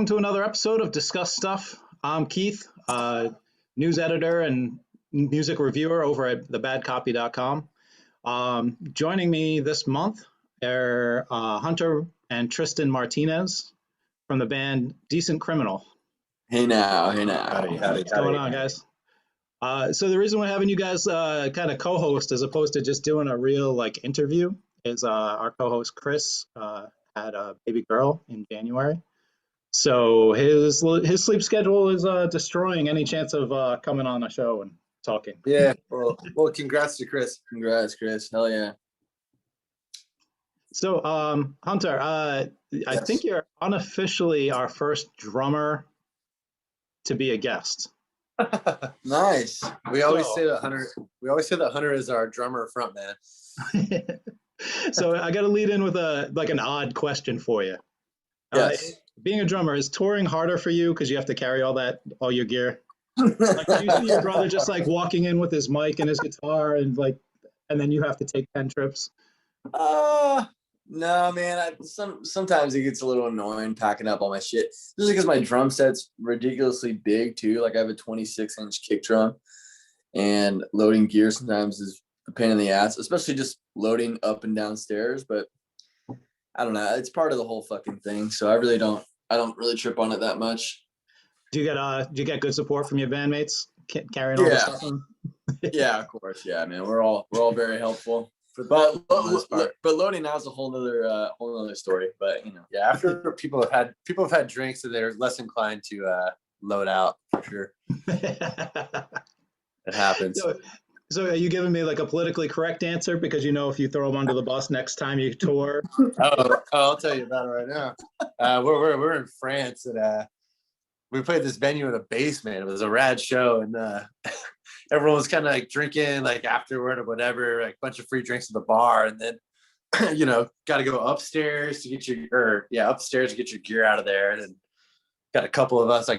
to another episode of Discuss Stuff. I'm Keith, news editor and music reviewer over at thebadcopy.com. Joining me this month are Hunter and Tristan Martinez from the band Decent Criminal. Hey now. Howdy. What's going on, guys? So the reason we're having you guys kind of co-host as opposed to just doing a real interview is our co-host Chris had a baby girl in January. So his sleep schedule is destroying any chance of coming on a show and talking. Yeah. Well, congrats to Chris. Congrats, Chris. Hell yeah. So Hunter, I think you're unofficially our first drummer to be a guest. Nice. We always say that Hunter is our drummer frontman. So I got to lead in with an odd question for you. Yes. Being a drummer, is touring harder for you because you have to carry all your gear? Do you see your brother just walking in with his mic and his guitar and then you have to take 10 trips? No, man. Sometimes it gets a little annoying packing up all my shit. Just because my drum set's ridiculously big too. I have a 26-inch kick drum, and loading gear sometimes is a pain in the ass, especially just loading up and down stairs. But I don't know. It's part of the whole fucking thing. So I don't really trip on it that much. Do you get good support from your bandmates carrying all this stuff on? Yeah, of course. Yeah, man. We're all very helpful. But loading now is a whole nother story. But yeah, after people have had drinks, so they're less inclined to load out for sure. It happens. So are you giving me a politically correct answer because if you throw them under the bus next time you tour? I'll tell you about it right now. We're in France and we played this venue in a basement. It was a rad show, and everyone was kind of drinking afterward or whatever, a bunch of free drinks at the bar, and then got to go upstairs to get your gear out of there. And then got a couple of us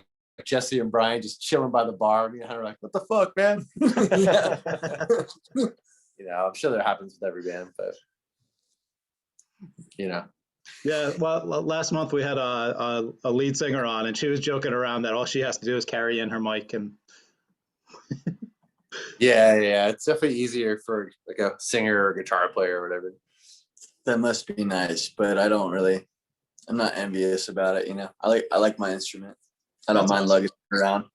Jesse and Brian just chilling by the bar. Me and Hunter what the fuck, man? I'm sure that happens with every band, but Yeah, well, last month we had a lead singer on, and she was joking around that all she has to do is carry in her mic and. Yeah, it's definitely easier for a singer or guitar player or whatever. That must be nice, but I'm not envious about it. I like my instrument. I don't mind lugging it around.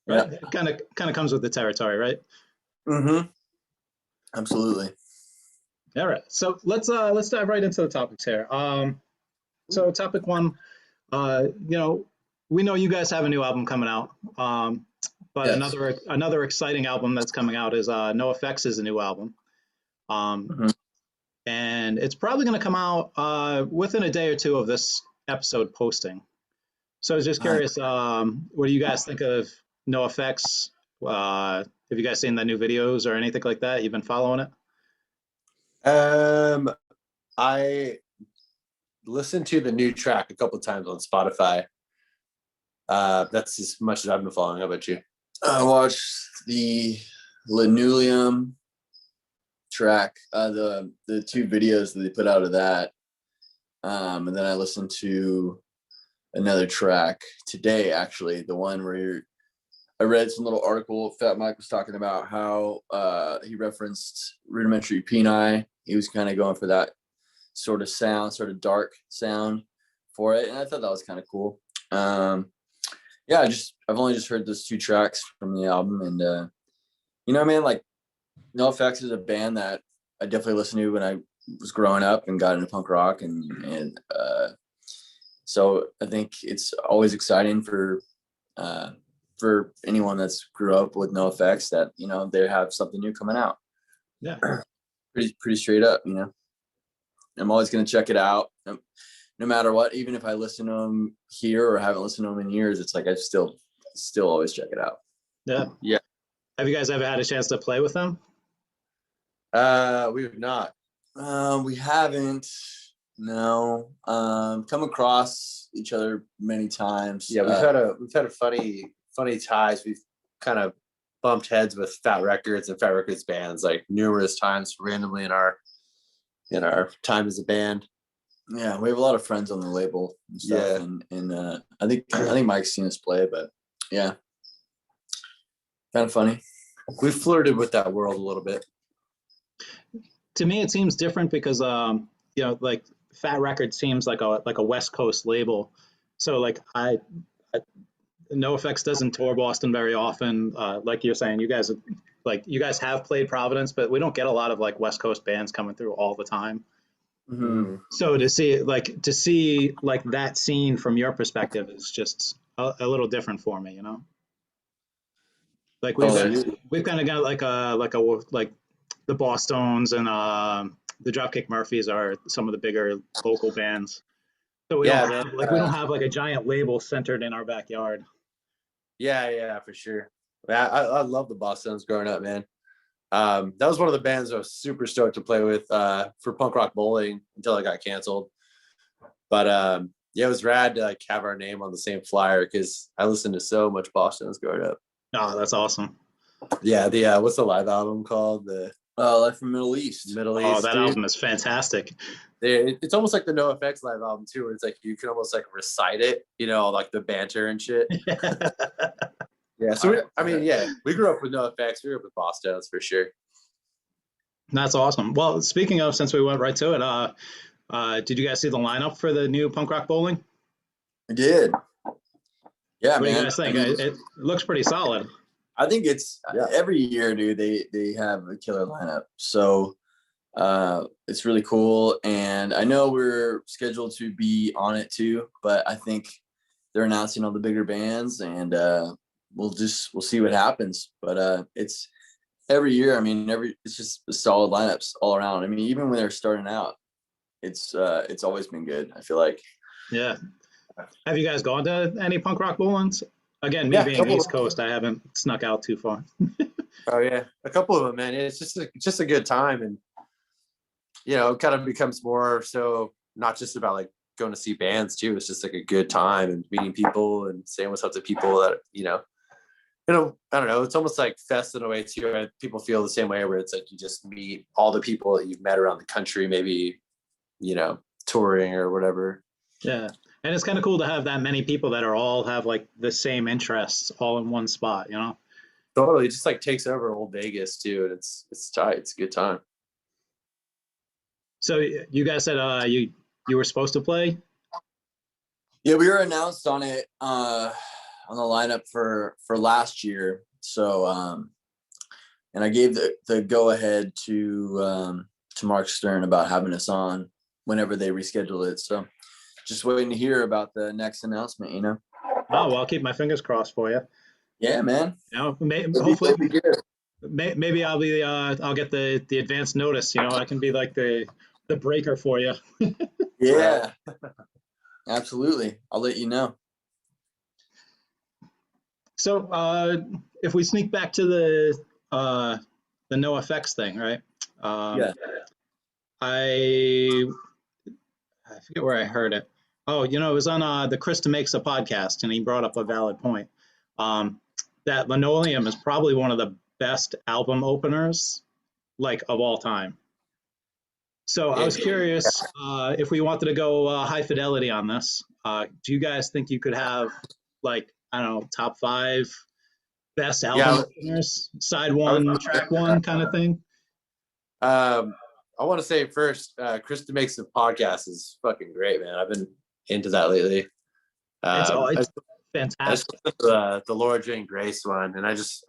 Right. Yeah. It kind of comes with the territory, right? Mm-hmm. Absolutely. All right. So let's dive right into the topics here. So topic one, we know you guys have a new album coming out. But yes. Another exciting album that's coming out is NOFX's new album. And it's probably going to come out within a day or two of this episode posting. So I was just curious, what do you guys think of NOFX? Have you guys seen the new videos or anything like that? You've been following it? I listened to the new track a couple of times on Spotify. That's as much as I've been following. How about you? I watched the Linoleum track, the two videos that they put out of that, and then I listened to another track today, actually, the one where I read some little article Fat Mike was talking about how he referenced Rudimentary Peni. He was kind of going for that sort of sound, sort of dark sound for it, and I thought that was kind of cool. Yeah, I've only just heard those two tracks from the album, and man, NOFX is a band that I definitely listened to when I was growing up and got into punk rock, and so I think it's always exciting for anyone that's grew up with NOFX that they have something new coming out. Yeah, pretty straight up. I'm always going to check it out. No matter what, even if I listen to them here or haven't listened to them in years, it's I still always check it out. Yeah. Have you guys ever had a chance to play with them? We have not. We haven't. No. Come across each other many times. Yeah, we've had a funny ties. We've kind of bumped heads with Fat Records and Fat Records bands numerous times randomly in our time as a band. Yeah, we have a lot of friends on the label and stuff, Yeah. and I think Mike's seen us play, but yeah, kind of funny. We flirted with that world a little bit. To me, it seems different because like Fat Record seems like a West Coast label. So like I NoFX doesn't tour Boston very often. Like you're saying, you guys have played Providence, but we don't get a lot of like West Coast bands coming through all the time. Mm-hmm. So to see like that scene from your perspective is just a little different for me, you know. Like we've kind of got like the Boston's and the Dropkick Murphys are some of the bigger local bands. So we Yeah, don't man. have like we don't have like a giant label centered in our backyard. Yeah, for sure. I love the Boston's growing up, man. That was one of the bands I was super stoked to play with for punk rock bowling until it got canceled. But yeah, it was rad to like have our name on the same flyer because I listened to so much Boston's growing up. Oh, that's awesome. Yeah, the what's the live album called? The Life from Middle East. Middle Oh, East. that Dude. album is fantastic. It's almost like the NoFX live album too, where it's like you can almost like recite it, you know, like the banter and shit. Yeah, so we grew up with NoFX, we grew up with Boston's for sure. That's awesome. Well, speaking of, since we went right to it, did you guys see the lineup for the new punk rock bowling? I did. Yeah, What man. do you guys think? It looks pretty solid. I think it's every year, dude. They have a killer lineup, so it's really cool. And I know we're scheduled to be on it too, but I think they're announcing all the bigger bands, and we'll see what happens. But it's every year. I mean, it's just solid lineups all around. I mean, even when they're starting out, it's always been good. I feel like. Yeah. Have you guys gone to any punk rock bowlings? Again, me being East Coast, I haven't snuck out too far. Oh yeah, a couple of them, man. It's just a good time, and you know, it kind of becomes more so not just about like going to see bands too. It's just like a good time and meeting people and saying what's up to people that you know. I don't know. It's almost like fest in a way too. Right? People feel the same way, where it's like you just meet all the people that you've met around the country, maybe you know, touring or whatever. Yeah. And it's kind of cool to have that many people that are all have like the same interests all in one spot, you know? Totally. It just like takes over old Vegas too. And it's tight. It's a good time. So you guys said you were supposed to play? Yeah, we were announced on it on the lineup for last year. So and I gave the go ahead to Mark Stern about having us on whenever they reschedule it. So just waiting to hear about the next announcement, you know. Oh, well, I'll keep my fingers crossed for you. Yeah, man. You know, hopefully maybe I'll get the advance notice, you know, I can be like the breaker for you. Yeah. Absolutely. I'll let you know. So if we sneak back to the NoFX thing, right? Yeah. I forget where I heard it. Oh, you know, it was on the Krista Makes a podcast, and he brought up a valid point. That Linoleum is probably one of the best album openers, like, of all time. So I was curious if we wanted to go high fidelity on this. Do you guys think you could have, like, I don't know, top 5 best album openers, side 1, track 1 kind of thing? I want to say first, Krista Makes a Podcast is fucking great, man. I've been into that lately. It's fantastic. The Laura Jane Grace one, and I just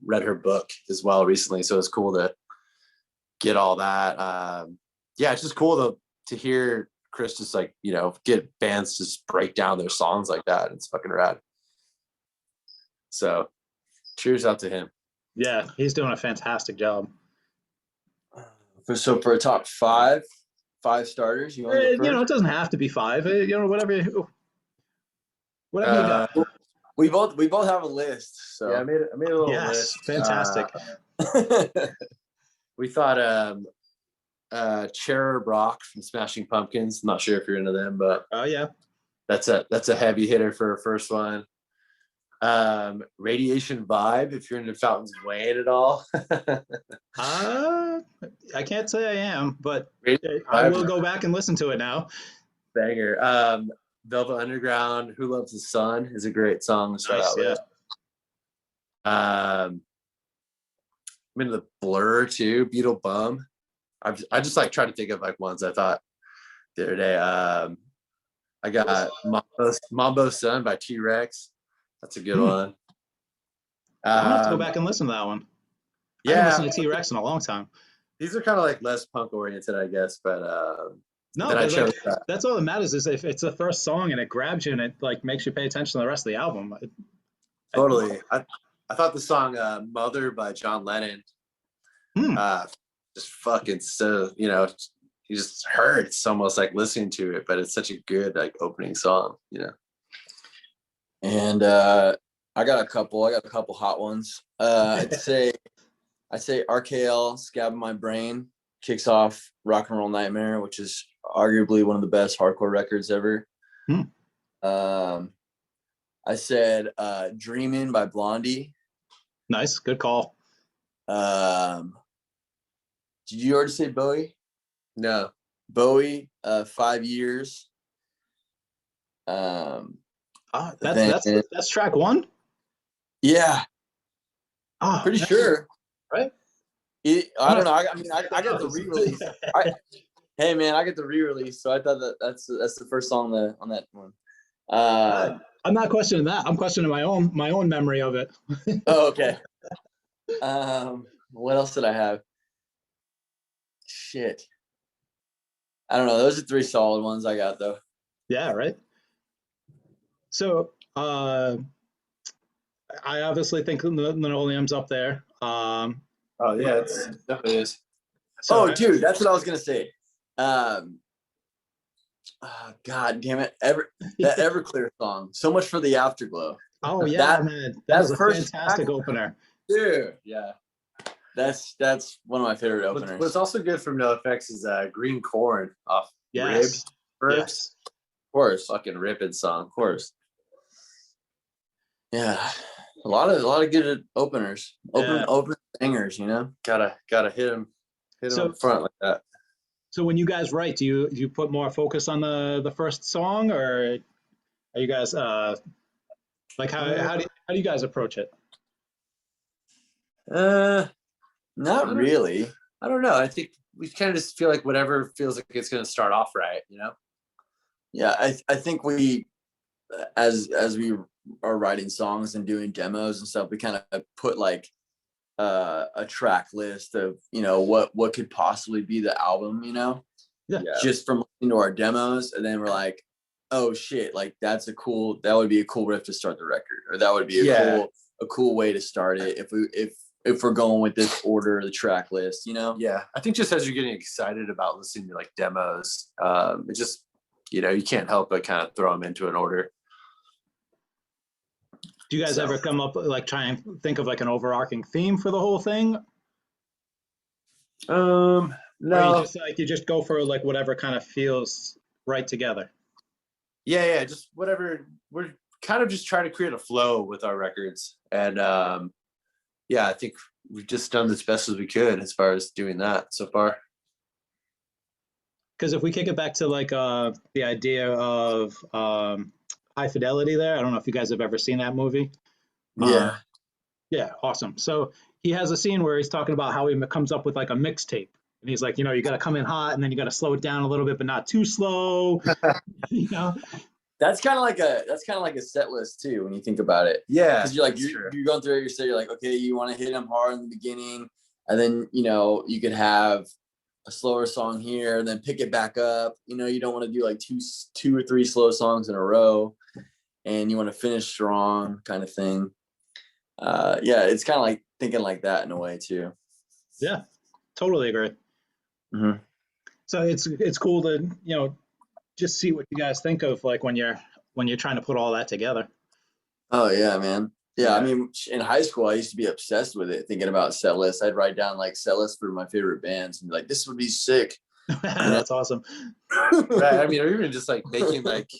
read her book as well recently, so it's cool to get all that. Yeah, it's just cool to hear Chris just like, you know, get bands to just break down their songs like that. It's fucking rad. So cheers out to him. Yeah, he's doing a fantastic job. So for a top 5 starters, you want to go first? You know, it doesn't have to be 5. You know, whatever you got. We both have a list. So yeah, I made a little list. Fantastic. We thought Cherub Rock from Smashing Pumpkins. I'm not sure if you're into them, but oh yeah, that's a heavy hitter for a first one. Radiation Vibe, if you're into Fountains of Wayne at all. I can't say I am, but I will go back and listen to it now. banger. Velvet Underground, Who Loves the Sun is a great song to start Nice, out yeah. with. I'm into the Blur too, Beetle Bum. I just like try to think of like ones I thought the other day. I got Mambo Sun by T-Rex. That's a good one. I'm gonna have to go back and listen to that one. I haven't Yeah, listened to T-Rex in a long time. these are kind of like less punk oriented, I guess, but No, then I but chose like that. that's all that matters is if it's the first song and it grabs you and it like makes you pay attention to the rest of the album. Totally. I thought the song Mother by John Lennon Hmm. just fucking so, you know, you just hurts almost like listening to it, but it's such a good like opening song, you know. And I got a couple hot ones. I'd say RKL, Scab in My Brain kicks off Rock and Roll Nightmare, which is arguably one of the best hardcore records ever. Hmm. I said Dreamin' by Blondie. Nice, good call. Did you already say Bowie? No. Bowie, 5 Years. That's track one. Yeah, Oh, pretty sure. Right? I don't know. I got the re-release. Hey man, I get the re-release, so I thought that's the first song on that one. I'm not questioning that. I'm questioning my own memory of it. Oh, okay. What else did I have? Shit. I don't know. Those are 3 solid ones I got though. Yeah, right. So I obviously think Linoleum's up there. Oh yeah, it definitely is. So dude, that's what I was gonna say. God damn it. That Everclear song. So Much for the Afterglow. Oh yeah, man. That is a fantastic opener. Dude, yeah. That's one of my favorite openers. What's also good from NOFX is Green Corn off Yes. Ribbed. Yes. Of course. Fucking ripping song. Of course. Yeah. A lot of good openers. Open bangers, you know? Gotta hit him up front like that. So when you guys write, do you put more focus on the first song, or are you guys like how do you guys approach it? Not really. I don't know. I think we kind of just feel like whatever feels like it's going to start off right, you know? Yeah, I think we, as we are writing songs and doing demos and stuff, we kind of put like a track list of, you know, what could possibly be the album, you know? Yeah. Just from listening to our demos, and then we're like, oh shit, like that would be a cool riff to start the record, or that would be a cool way to start it if we're going with this order of the track list, you know? Yeah, I think just as you're getting excited about listening to like demos, it just, you know, you can't help but kind of throw them into an order. Do you guys ever come up like try and think of like an overarching theme for the whole thing? No. Or you just go for like whatever kind of feels right together. Yeah, just whatever. We're kind of just trying to create a flow with our records, and yeah, I think we've just done as best as we could as far as doing that so far. Because if we kick it back to like the idea of High Fidelity there, I don't know if you guys have ever seen that movie. Yeah. Yeah, awesome. So he has a scene where he's talking about how he comes up with like a mixtape. And he's like, you know, you got to come in hot and then you got to slow it down a little bit, but not too slow. You know, that's kind of like a set list too when you think about it. Yeah, because you're like you're going through your set. You're like, okay, you want to hit them hard in the beginning, and then you know you could have a slower song here, and then pick it back up. You know, you don't want to do like two or three slow songs in a row, and you want to finish strong, kind of thing. Yeah, it's kind of like thinking like that in a way too. Yeah, totally agree. Mm-hmm. So it's cool to, you know, just see what you guys think of like when you're trying to put all that together. Oh yeah, man. Yeah, I mean, in high school, I used to be obsessed with it, thinking about set lists. I'd write down like set lists for my favorite bands and be like, this would be sick. That's awesome. Right. I mean, or even just like making like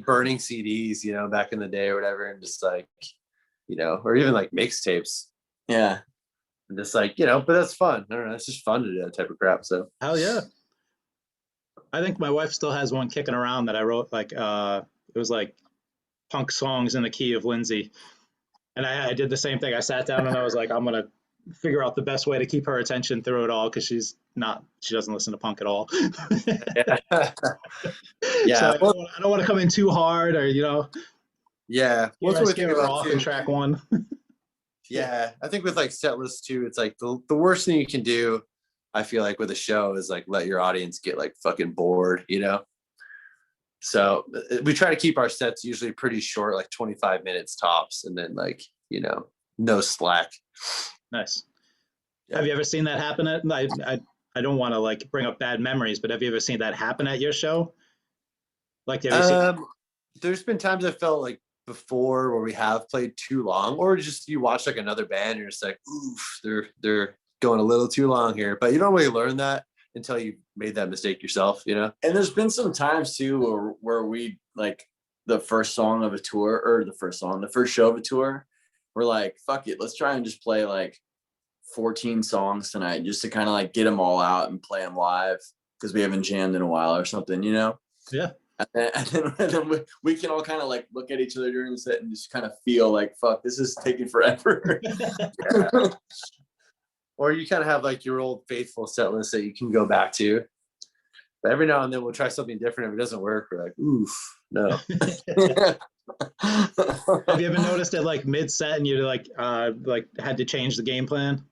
burning CDs, you know, back in the day or whatever, and just like, you know, or even like mixtapes. Yeah. And just like, you know, but that's fun. I don't know. It's just fun to do that type of crap. So hell yeah. I think my wife still has one kicking around that I wrote. Like it was like punk songs in the key of Lindsay, and I did the same thing. I sat down and I was like, I'm gonna figure out the best way to keep her attention through it all because she doesn't listen to punk at all. Yeah. So Yeah. Well, I don't want to come in too hard or yeah. Well, that's what we think scare her about off too. in track one. Yeah. I think with like set lists too, it's like the worst thing you can do, I feel like with a show is like let your audience get like fucking bored, you know? So we try to keep our sets usually pretty short, like 25 minutes tops, and then like, no slack. Nice. Yeah. Have you ever seen that happen at? I don't want to like bring up bad memories, but have you ever seen that happen at your show? Like, have you seen? There's been times I felt like before where we have played too long, or just you watch like another band and you're just like, oof, they're going a little too long here. But you don't really learn that until you made that mistake yourself, you know? And there's been some times too where we like the first song of a tour, or the first show of a tour, we're like, fuck it, let's try and just play like 14 songs tonight just to kind of like get them all out and play them live because we haven't jammed in a while or something, you know? Yeah. And then we can all kind of like look at each other during the set and just kind of feel like, fuck, this is taking forever. Yeah. Or you kind of have like your old faithful set list that you can go back to. But every now and then we'll try something different. If it doesn't work, we're like, oof, no. Have you ever noticed it like mid set and you like had to change the game plan?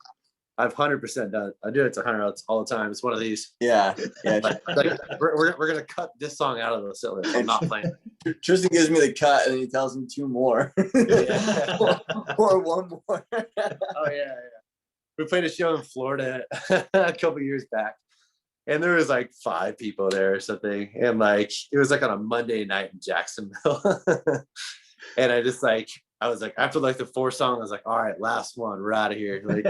I've 100% done it. I do it to Hunter all the time. It's one of these. Yeah. Like, we're gonna cut this song out of the set list. I'm not playing. Tristan gives me the cut and then he tells me 2 more. or 1 more. Oh yeah. We played a show in Florida a couple years back, and there was like 5 people there or something, and like it was like on a Monday night in Jacksonville. And I was like, after like the 4th song, I was like, all right, last one, we're out of here. Like,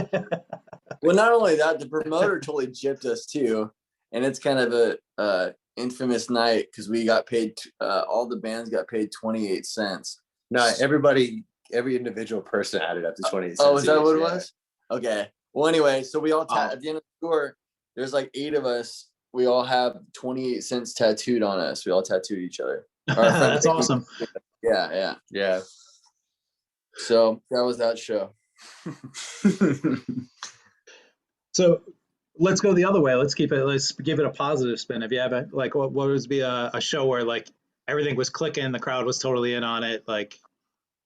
well, not only that, the promoter totally gypped us too, and it's kind of a infamous night because we got paid. All the bands got paid 28 cents. no, every individual person added up to 28 cents. Oh, is that what it was? Okay. Well, anyway, so we all at the end of the tour, there's like 8 of us. We all have 28 cents tattooed on us. We all tattooed each other. That's awesome. Yeah. So that was that show. So let's go the other way. Let's give it a positive spin. Have you ever like what would be a show where like everything was clicking, the crowd was totally in on it, like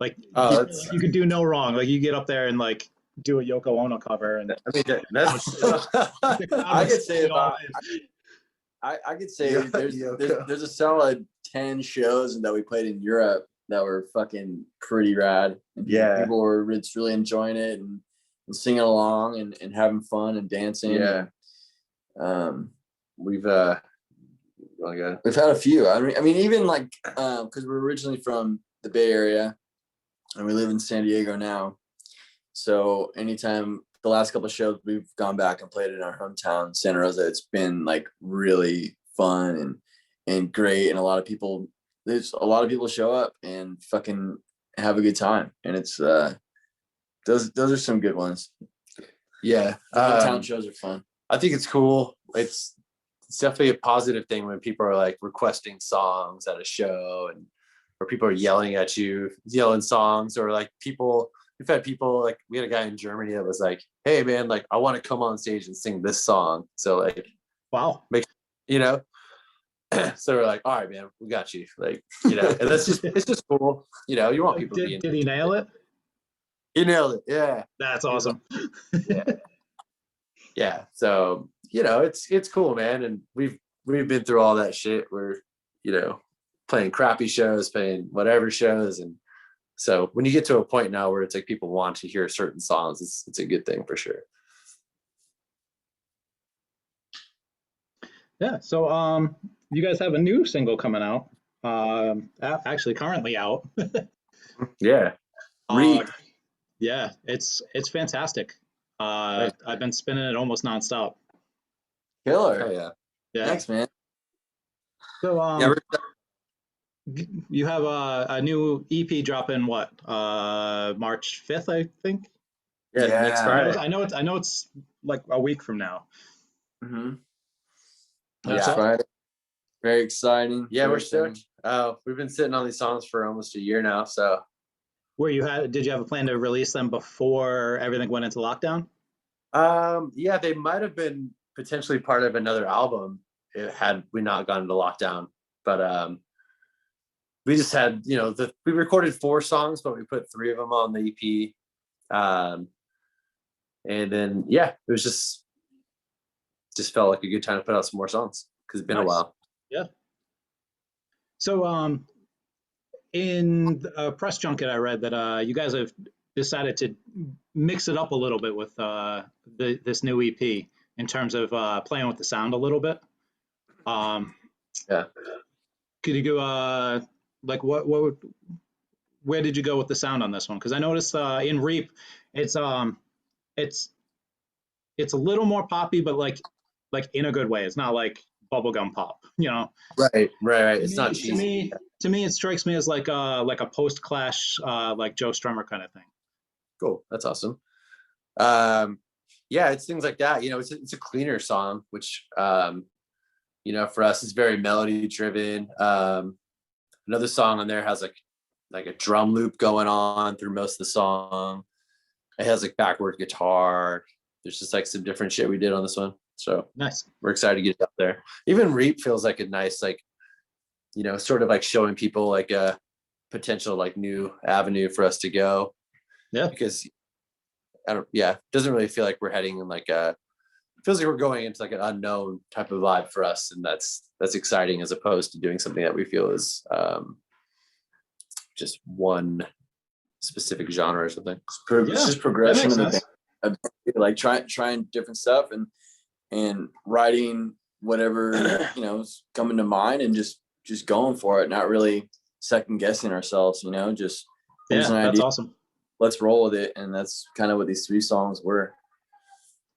you could do no wrong. Like you get up there and like do a Yoko Ono cover, and I mean that's I could say about I could say there's a solid 10 shows that we played in Europe that were fucking pretty rad. And people were just really enjoying it and singing along and having fun and dancing. Yeah. We've had a few. I mean, even like because we're originally from the Bay Area and we live in San Diego now. So anytime the last couple of shows we've gone back and played in our hometown, Santa Rosa, it's been like really fun and great. And there's a lot of people show up and fucking have a good time. And it's those are some good ones. Yeah. The hometown shows are fun. I think it's cool. It's definitely a positive thing when people are like requesting songs at a show or people are yelling at you, yelling songs, or like we've had people like we had a guy in Germany that was like, hey man, like I want to come on stage and sing this song. So like, wow, so we're like, all right, man, we got you. Like, and it's just cool. You want people did he nail it? He nailed it. Yeah. That's awesome. Yeah. So, it's cool, man. And we've been through all that shit. We're, playing crappy shows, playing whatever shows. And so when you get to a point now where it's like people want to hear certain songs, it's a good thing for sure. Yeah. So you guys have a new single coming out. Actually currently out. Yeah. Yeah, it's fantastic. I've been spinning it almost nonstop. Killer. Oh yeah. Yeah. Thanks, man. So you have a new EP dropping what? March 5th, I think. Yeah, next Friday. I know it's like a week from now. Mm-hmm. That's Friday. Very exciting. Yeah, we're exciting. stoked. We've been sitting on these songs for almost a year now. So Did you have a plan to release them before everything went into lockdown? yeah, they might have been potentially part of another album had we not gone into lockdown. But we just had, we recorded 4 songs, but we put 3 of them on the EP. And then yeah, it was just felt like a good time to put out some more songs because it's been a while. Yeah. So in a press junket, I read that you guys have decided to mix it up a little bit with this new EP in terms of playing with the sound a little bit. Yeah. Could you go like where did you go with the sound on this one? Because I noticed in Reap, it's it's a little more poppy, but like in a good way. It's not like bubblegum pop, you know. Right. It's not cheesy. To me, it strikes me as like a post Clash like Joe Strummer kind of thing. Cool. That's awesome. Yeah, it's things like that. It's a cleaner song, which for us is very melody driven. Another song on there has like a drum loop going on through most of the song. It has like backward guitar. There's just like some different shit we did on this one. So Nice. We're excited to get it out there. Even Reap feels like a nice, like, sort of like showing people like a potential like new avenue for us to go. Yeah. Because it doesn't really feel like we're heading in like it feels like we're going into like an unknown type of vibe for us. And that's exciting as opposed to doing something that we feel is just one specific genre or something. It's just progression of the band. Like trying different stuff and writing whatever is coming to mind and just going for it, not really second guessing ourselves. Just here's an idea. That's awesome. Let's roll with it, and that's kind of what these 3 songs were.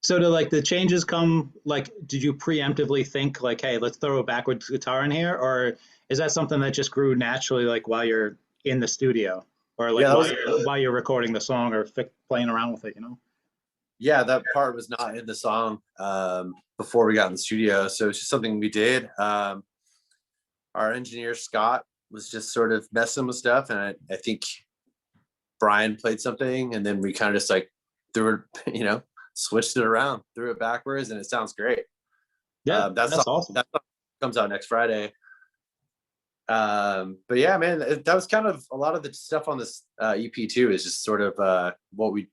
So do like the changes come like, did you preemptively think like, hey, let's throw a backwards guitar in here, or is that something that just grew naturally like while you're in the studio, or like while you're recording the song or playing around with it, Yeah, that part was not in the song before we got in the studio, so it's just something we did. Our engineer Scott was just sort of messing with stuff, and I think Brian played something, and then we kind of just like threw it, switched it around, threw it backwards, and it sounds great. Yeah, that's awesome. That comes out next Friday. But yeah, man, that was kind of a lot of the stuff on this EP too. Is just sort of what we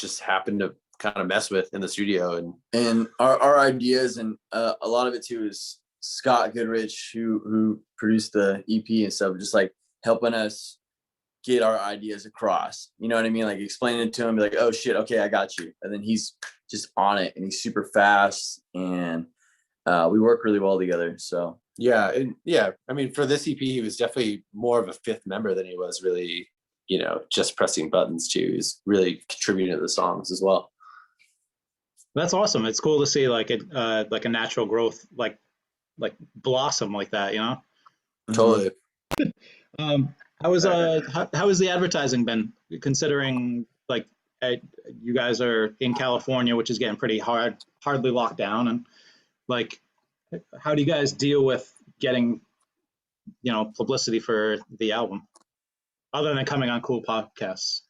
just happened to kind of mess with in the studio, and our ideas, and a lot of it too is Scott Goodrich, who produced the EP and stuff, just like helping us get our ideas across. You know what I mean? Like explaining it to him, be like, oh shit, okay, I got you. And then he's just on it, and he's super fast, and we work really well together. So yeah. I mean, for this EP, he was definitely more of a 5th member than he was really, just pressing buttons too. He's really contributing to the songs as well. That's awesome. It's cool to see like a natural growth, like blossom like that, Totally. How has the advertising been, considering like you guys are in California, which is getting pretty hardly locked down, and like how do you guys deal with getting publicity for the album other than coming on cool podcasts?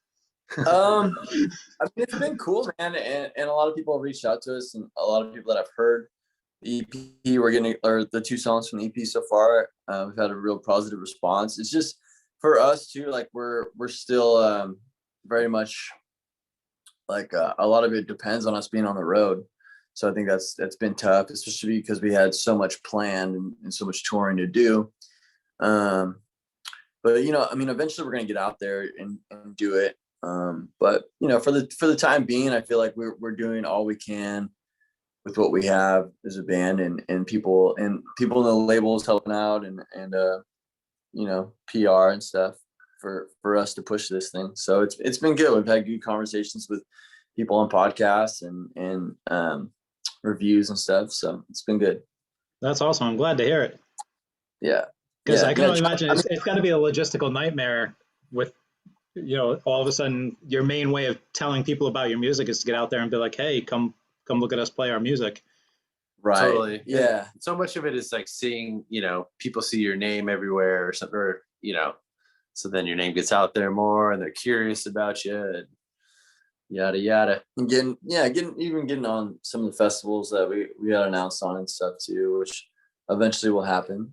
I mean, it's been cool, man, and a lot of people have reached out to us, and a lot of people that I've heard the EP or the 2 songs from the EP so far, we've had a real positive response. It's just for us too, like we're still very much like a lot of it depends on us being on the road. So I think that's been tough, especially because we had so much planned and so much touring to do. But I mean, eventually we're gonna get out there and do it. But for the time being, I feel like we're doing all we can with what we have as a band, and people in the labels helping out, and PR and stuff for us to push this thing. So it's been good. We've had good conversations with people on podcasts and reviews and stuff. So it's been good. That's awesome. I'm glad to hear it. Yeah. Because I can only imagine it's got to be a logistical nightmare with, all of a sudden your main way of telling people about your music is to get out there and be like, hey, come look at us play our music. Right. Totally. Yeah. And so much of it is like seeing, people see your name everywhere or something, or, so then your name gets out there more and they're curious about you and yada, yada. And getting on some of the festivals that we got announced on and stuff too, which eventually will happen.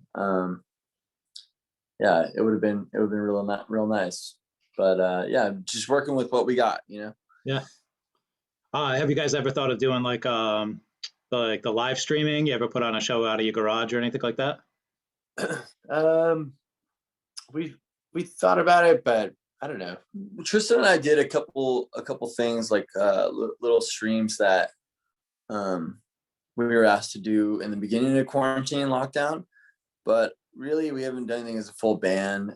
Yeah, it would have been real nice. But yeah, just working with what we got, Yeah. Have you guys ever thought of doing like the live streaming? You ever put on a show out of your garage or anything like that? We thought about it, but I don't know. Tristan and I did a couple things like little streams that we were asked to do in the beginning of quarantine lockdown, but really we haven't done anything as a full band,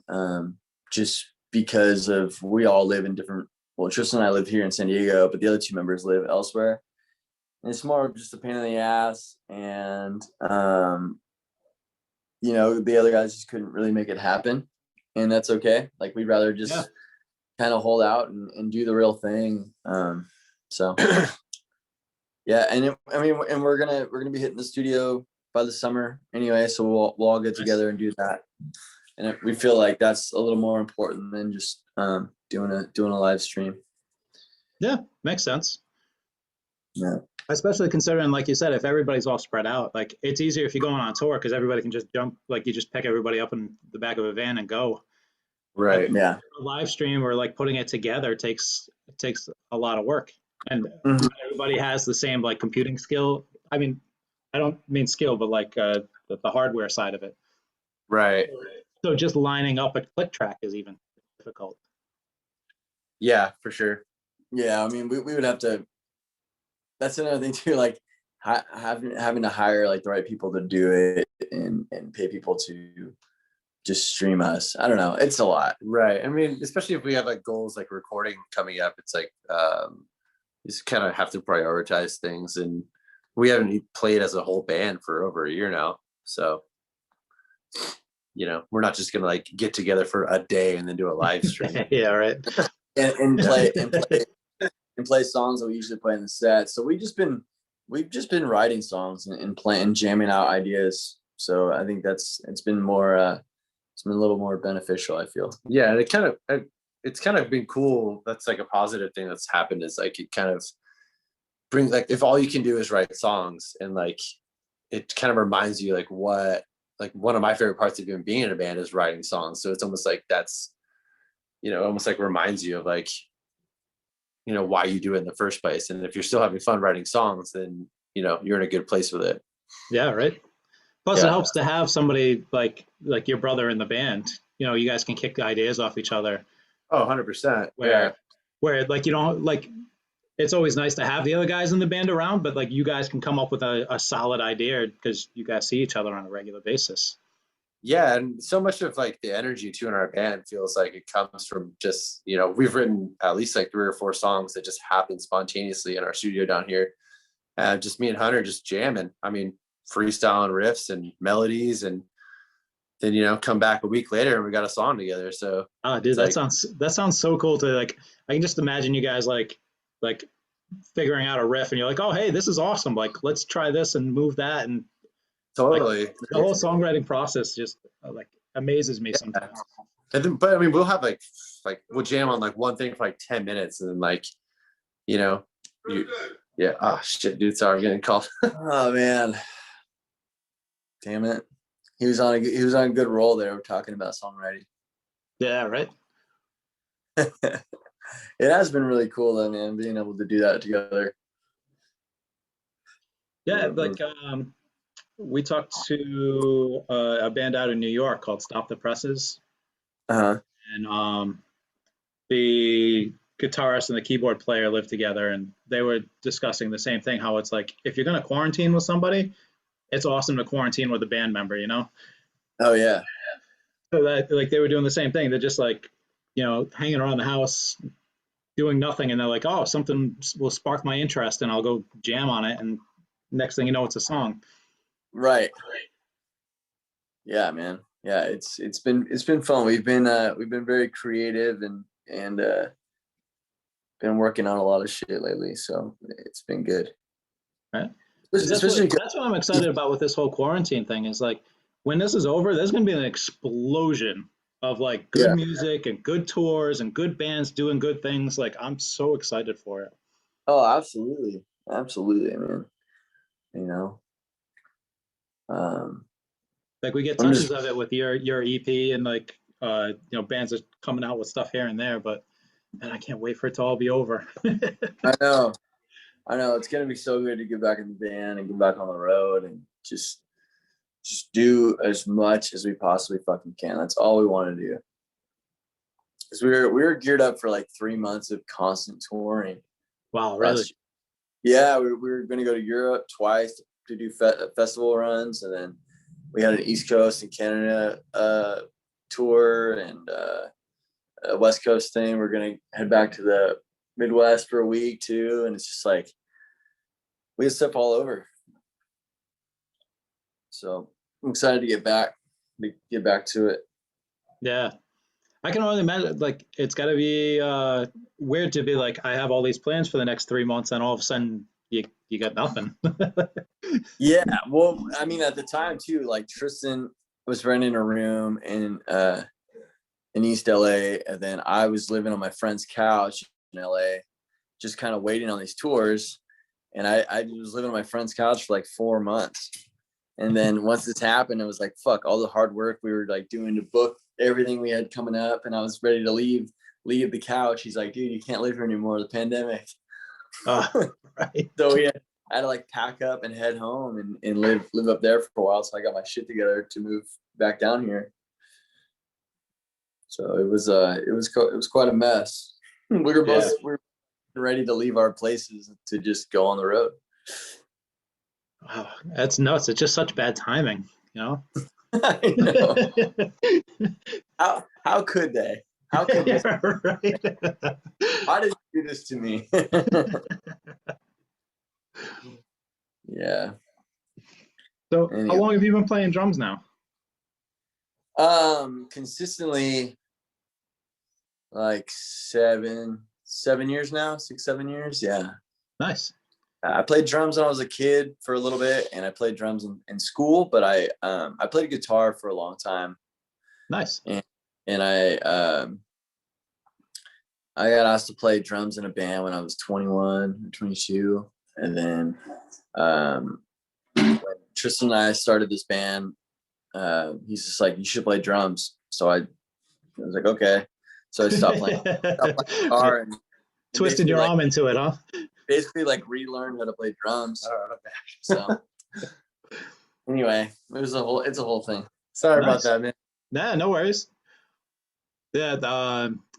just because of we all live in different. Well, Tristan and I live here in San Diego, but the other two members live elsewhere, and it's more of just a pain in the ass, and the other guys just couldn't really make it happen, and that's okay. Like we'd rather just kind of hold out and do the real thing. So yeah, and we're gonna be hitting the studio by the summer anyway, so we'll all get together and do that. And we feel like that's a little more important than just doing a live stream. Yeah, makes sense. Yeah. Especially considering, like you said, if everybody's all spread out, like it's easier if you're going on tour because everybody can just jump, like you just pick everybody up in the back of a van and go. Right. Yeah. A live stream or like putting it together takes a lot of work, and everybody has the same like computing skill. I mean, I don't mean skill, but like the hardware side of it. Right. So just lining up a click track is even difficult. Yeah, for sure. Yeah, I mean, we would have to. That's another thing too, like having to hire like the right people to do it and pay people to just stream us. I don't know. It's a lot. Right. I mean, especially if we have like goals like recording coming up, it's like you just kind of have to prioritize things, and we haven't played as a whole band for over a year now, so we're not just gonna like get together for a day and then do a live stream. Yeah, right. and play songs that we usually play in the set. So we've just been writing songs and playing, jamming out ideas. So I think it's been more it's been a little more beneficial, I feel. Yeah, and it's kind of been cool. That's like a positive thing that's happened, is like it kind of brings, like, if all you can do is write songs, and like it kind of reminds you like what, like one of my favorite parts of even being in a band is writing songs. So it's almost like that's almost like reminds you of like why you do it in the first place. And if you're still having fun writing songs, then you're in a good place with it. Yeah, right. Plus, it helps to have somebody like your brother in the band. You guys can kick the ideas off each other. Oh, 100%. Where like you don't like. It's always nice to have the other guys in the band around, but like you guys can come up with a solid idea because you guys see each other on a regular basis. Yeah, and so much of like the energy too in our band feels like it comes from just we've written at least like 3 or 4 songs that just happen spontaneously in our studio down here, just me and Hunter just jamming. I mean, freestyling riffs and melodies, and then come back a week later and we got a song together. So dude, that sounds so cool to like. I can just imagine you guys like figuring out a riff and you're like, oh hey, this is awesome, like let's try this and move that, and totally like, the whole songwriting process just like amazes me sometimes. And then, but I mean, we'll have like we'll jam on like one thing for like 10 minutes, and then like yeah. Oh shit, dude, sorry, I'm getting called. Oh man, damn it. He was on a good roll there. We're talking about songwriting. Yeah, right. It has been really cool though, man, being able to do that together. Yeah, like we talked to a band out in New York called Stop the Presses, Uh-huh. and the guitarist and the keyboard player lived together, and they were discussing the same thing, how it's like if you're going to quarantine with somebody, it's awesome to quarantine with a band member, Oh yeah. So that like they were doing the same thing. They're just like hanging around the house doing nothing, and they're like, oh, something will spark my interest and I'll go jam on it, and next thing you know, it's a song. Right. Yeah, man. Yeah, it's been fun. We've been very creative and been working on a lot of shit lately, so it's been good. Right. Especially That's what I'm excited about with this whole quarantine thing is like when this is over, there's gonna be an explosion of like good yeah. music and good tours and good bands doing good things. Like I'm so excited for it. Oh, absolutely, absolutely, man. You know, um, Like we get I'm just touches of it with your EP and like bands are coming out with stuff here and there, but man, I can't wait for it to all be over. I know. I know it's gonna be so good to get back in the band and get back on the road and just do as much as we possibly fucking can. That's all we want to do. Because we were geared up for like 3 months of constant touring. Wow, really? Yeah, we were gonna go to Europe twice to do festival runs, and then we had an East Coast and Canada tour and a West Coast thing. We're gonna head back to the Midwest for a week too, and it's just like we had stuff all over. So I'm excited to get back to it. Yeah. I can only imagine like it's gotta be weird to be like, I have all these plans for the next 3 months and all of a sudden you got nothing. Yeah, well, I mean, at the time too, like Tristan was renting a room in East LA, and then I was living on my friend's couch in LA, just kind of waiting on these tours. And I was living on my friend's couch for like 4 months. And then once this happened, it was like, fuck, all the hard work we were like doing to book everything we had coming up, and I was ready to leave the couch. He's like, dude, you can't live here anymore, the pandemic. Right. So I had to like pack up and head home and live up there for a while. So I got my shit together to move back down here. So it was quite a mess. We were ready to leave our places to just go on the road. Wow, that's nuts. It's just such bad timing, you know? I know. How could they? How could this? Right. Why did you do this to me? Yeah. So how Anyway. long have you been playing drums now? Consistently like 7 years now, 6-7 years. Yeah. Nice. I played drums when I was a kid for a little bit, and I played drums in school, but I played guitar for a long time. Nice. And I got asked to play drums in a band when I was 21 or 22. And then when Tristan and I started this band, he's just like, you should play drums. So I was like, okay. So I stopped playing guitar and twisted your arm into it, huh? basically like relearned how to play drums. So anyway, it's a whole thing. Sorry about that, man. Nah, no worries. Yeah,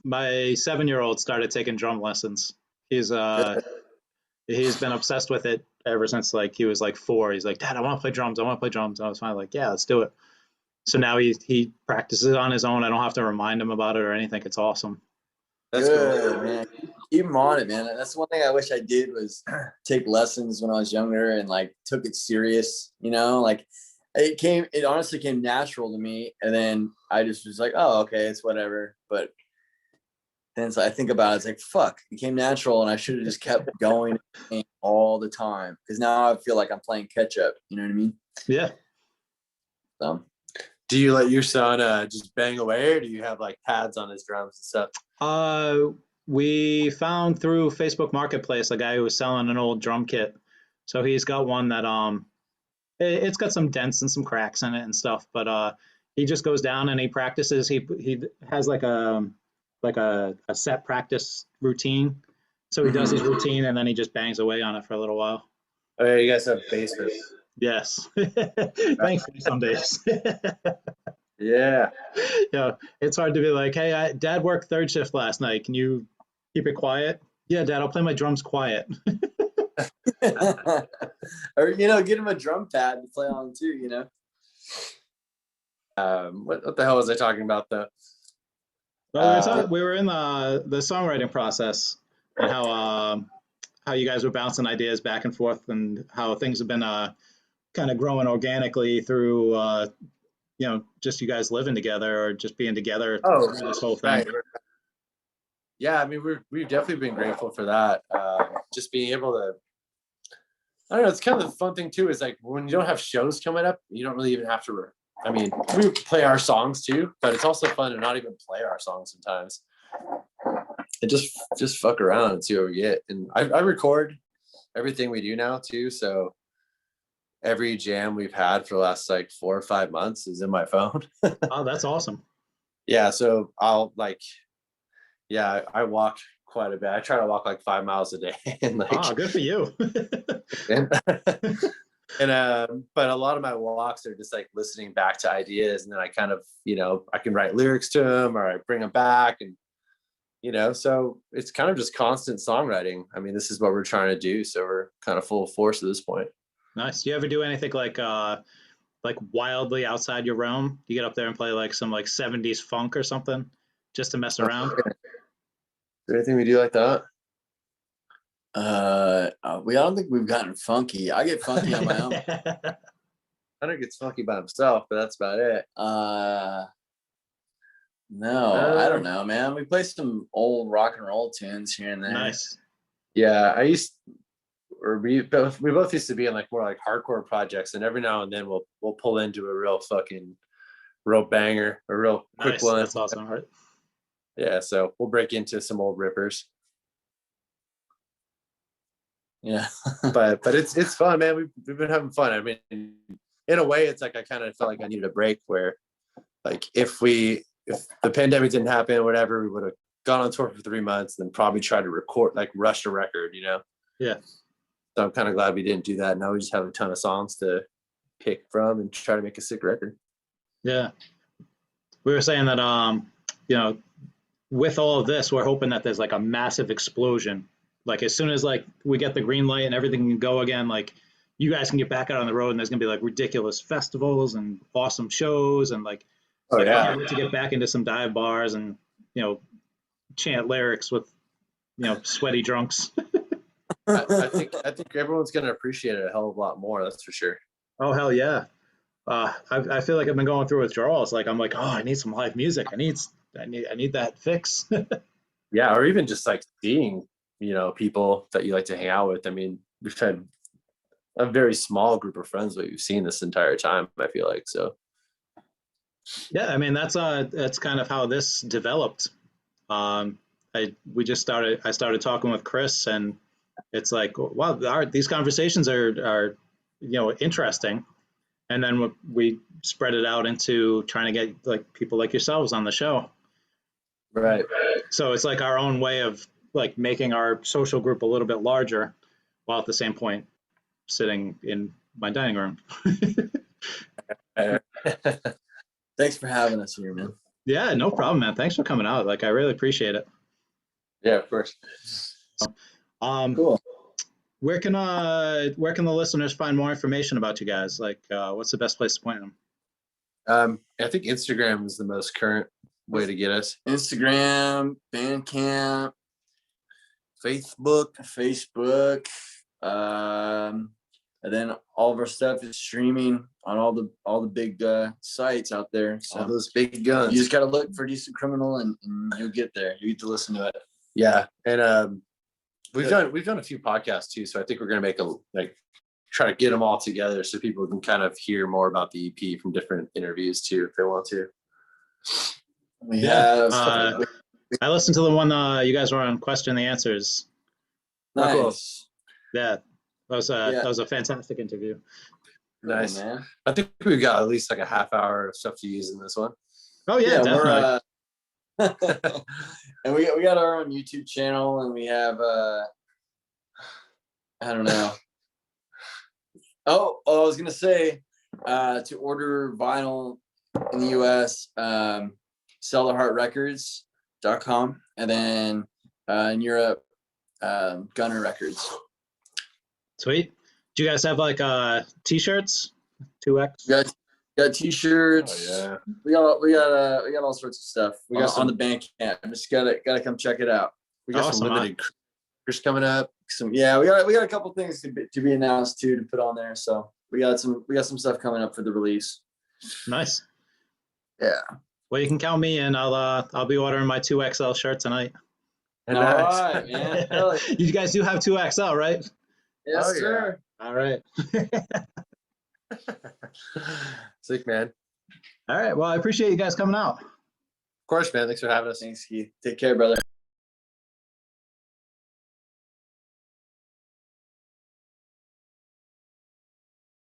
my 7-year-old started taking drum lessons. He's been obsessed with it ever since like he was like 4. He's like, Dad, I want to play drums. I want to play drums. And I was finally like, yeah, let's do it. So now he practices on his own. I don't have to remind him about it or anything. It's awesome. That's good, man. Keep him on it, man. That's one thing I wish I did was take lessons when I was younger and like took it serious, you know, like it honestly came natural to me. And then I just was like, oh, okay, it's whatever. But then so I think about it, it's like, fuck, it came natural and I should have just kept going all the time. Cause now I feel like I'm playing catch up. You know what I mean? Yeah. So do you let your son just bang away, or do you have like pads on his drums and stuff? We found through Facebook Marketplace a guy who was selling an old drum kit. So he's got one that it's got some dents and some cracks in it and stuff, but he just goes down and he practices. He has like a set practice routine. So he does his routine and then he just bangs away on it for a little while. Oh yeah, you guys have basement. Yes. Thankfully some days. Yeah. Yeah, it's hard to be like, hey, Dad worked third shift last night. Can you keep it quiet? Yeah, Dad, I'll play my drums quiet. Or get him a drum pad to play on too. What the hell was I talking about though? Well, we were in the songwriting process and how you guys were bouncing ideas back and forth and how things have been kind of growing organically through just you guys living together or just being together through this whole thing. Right. Yeah, I mean we've definitely been grateful for that. Just being able to I don't know. It's kind of the fun thing too. Is like when you don't have shows coming up, you don't really even have to. I mean, we play our songs too, but it's also fun to not even play our songs sometimes. And just fuck around and see what we get. And I record everything we do now too. So every jam we've had for the last like 4 or 5 months is in my phone. Oh, that's awesome. Yeah. So I'll like, yeah, I walk quite a bit. I try to walk like 5 miles a day and like, Oh, good for you. and, but a lot of my walks are just like listening back to ideas, and then I kind of, I can write lyrics to them or I bring them back, and so it's kind of just constant songwriting. I mean, this is what we're trying to do, so we're kind of full of force at this point. Nice. Do you ever do anything like wildly outside your realm? You get up there and play like some like 70s funk or something just to mess around? Is there anything we do like that? I don't think we've gotten funky. I get funky on my own. I think it's funky by himself, but that's about it. No, I don't know, man. We play some old rock and roll tunes here and there. Nice. Yeah, we both used to be in like more like hardcore projects, and every now and then we'll pull into a real banger, a real quick Nice. one. That's awesome, right? Yeah, so we'll break into some old rippers. Yeah. but it's fun, man. We've been having fun. I mean, in a way, it's like I kind of felt like I needed a break where, like, if the pandemic didn't happen or whatever, we would have gone on tour for 3 months and then probably tried to record, like rush a record, Yeah. So I'm kind of glad we didn't do that. Now we just have a ton of songs to pick from and try to make a sick record. Yeah. We were saying that, with all of this, we're hoping that there's like a massive explosion. Like as soon as like we get the green light and everything can go again, like you guys can get back out on the road and there's gonna be like ridiculous festivals and awesome shows and like, I can't wait to get back into some dive bars and chant lyrics with sweaty drunks. I think everyone's gonna appreciate it a hell of a lot more. That's for sure. Oh hell yeah! I feel like I've been going through withdrawals. Like I'm like, oh, I need some live music. I need that fix. Yeah, or even just like seeing people that you like to hang out with. I mean, we've had a very small group of friends that we've seen this entire time, I feel like. So Yeah, I mean that's kind of how this developed. I started talking with Chris, and it's like, wow, these conversations are interesting, and then we spread it out into trying to get like people like yourselves on the show. right. So it's like our own way of like making our social group a little bit larger, while at the same point sitting in my dining room. Thanks for having us here, man. Yeah, no problem, man. Thanks for coming out. Like I really appreciate it. Yeah, of course. Cool. Where can the listeners find more information about you guys? Like, what's the best place to point them? I think Instagram is the most current way to get us. Instagram, Bandcamp, Facebook. And then all of our stuff is streaming on all the big sites out there. So All those big guns. you just gotta look for Decent Criminal and you'll get there. You get to listen to it. Yeah, and we've done a few podcasts too. So I think we're gonna try to get them all together so people can kind of hear more about the EP from different interviews too, if they want to. We have I listened to the one you guys were on Question the Answers. nice. Yeah, that was a fantastic interview. Nice. Cool, man. I think we've got at least like a half hour of stuff to use in this one. Oh yeah, definitely. We're and we got our own YouTube channel, and we have I don't know. I was gonna say to order vinyl in the US, selltheheartrecords.com, and then in Europe, Gunner Records. Sweet. Do you guys have like t-shirts? 2X? We got t-shirts. Oh, yeah. We got all sorts of stuff. We got on the Bandcamp. Just gotta come check it out. We got Awesome, some limited cruise coming up. We got a couple things to be announced too, to put on there. So we got some stuff coming up for the release. Nice. Yeah. Well, you can count me in. I'll be ordering my 2XL shirt tonight. All right, man. You guys do have 2XL, right? Yes, Oh, yeah. sir. All right. Sick, man. All right. Well, I appreciate you guys coming out. Of course, man. Thanks for having us. Thanks, Keith. Take care, brother.